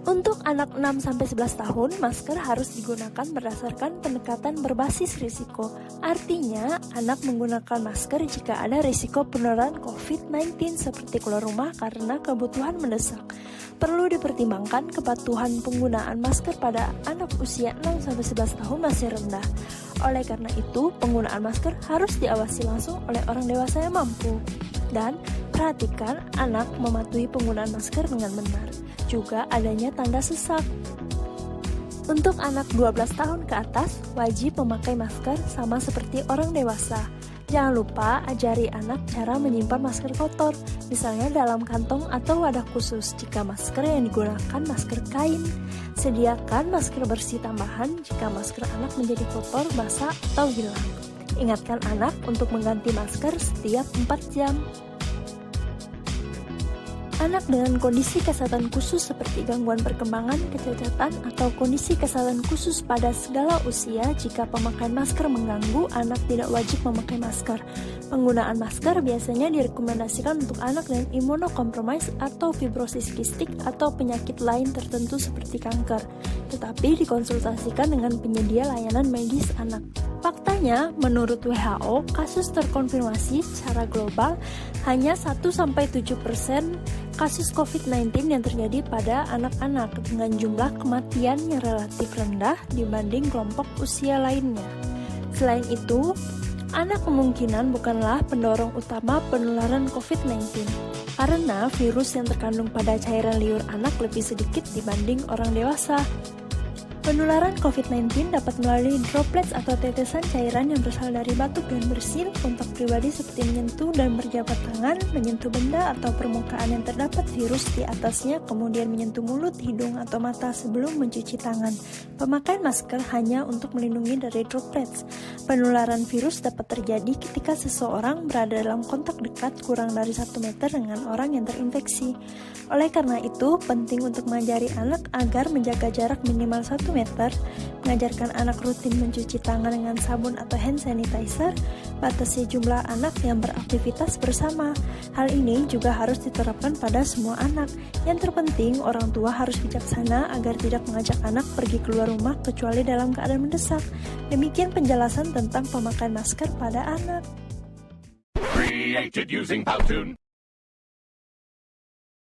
Untuk anak 6-11 tahun, masker harus digunakan berdasarkan pendekatan berbasis risiko. Artinya, anak menggunakan masker jika ada risiko penularan COVID-19 seperti keluar rumah karena kebutuhan mendesak. Perlu dipertimbangkan kepatuhan penggunaan masker pada anak usia 6-11 tahun masih rendah. Oleh karena itu, penggunaan masker harus diawasi langsung oleh orang dewasa yang mampu. Dan perhatikan anak mematuhi penggunaan masker dengan benar. Juga adanya tanda sesak. Untuk anak 12 tahun ke atas, wajib memakai masker sama seperti orang dewasa. Jangan lupa ajari anak cara menyimpan masker kotor, misalnya dalam kantong atau wadah khusus jika masker yang digunakan masker kain. Sediakan masker bersih tambahan jika masker anak menjadi kotor, basah, atau hilang. Ingatkan anak untuk mengganti masker setiap 4 jam. Anak dengan kondisi kesehatan khusus seperti gangguan perkembangan, kecacatan, atau kondisi kesehatan khusus pada segala usia, jika pemakaian masker mengganggu, anak tidak wajib memakai masker. Penggunaan masker biasanya direkomendasikan untuk anak dengan imunokompromis atau fibrosis kistik atau penyakit lain tertentu seperti kanker, tetapi dikonsultasikan dengan penyedia layanan medis anak. Faktanya, menurut WHO, kasus terkonfirmasi secara global hanya 1-7% kasus COVID-19 yang terjadi pada anak-anak dengan jumlah kematian yang relatif rendah dibanding kelompok usia lainnya. Selain itu, anak kemungkinan bukanlah pendorong utama penularan COVID-19 karena virus yang terkandung pada cairan liur anak lebih sedikit dibanding orang dewasa. Penularan COVID-19 dapat melalui droplets atau tetesan cairan yang berasal dari batuk dan bersin, kontak pribadi seperti menyentuh dan berjabat tangan, menyentuh benda atau permukaan yang terdapat virus di atasnya, kemudian menyentuh mulut, hidung, atau mata sebelum mencuci tangan. Pemakaian masker hanya untuk melindungi dari droplets. Penularan virus dapat terjadi ketika seseorang berada dalam kontak dekat kurang dari 1 meter dengan orang yang terinfeksi. Oleh karena itu, penting untuk mengajari anak agar menjaga jarak minimal 1 meter, mengajarkan anak rutin mencuci tangan dengan sabun atau hand sanitizer, batasi jumlah anak yang beraktivitas bersama. Hal ini juga harus diterapkan pada semua anak. Yang terpenting, orang tua harus bijaksana agar tidak mengajak anak pergi keluar rumah kecuali dalam keadaan mendesak. Demikian penjelasan tentang pemakaian masker pada anak. Created using Powtoon.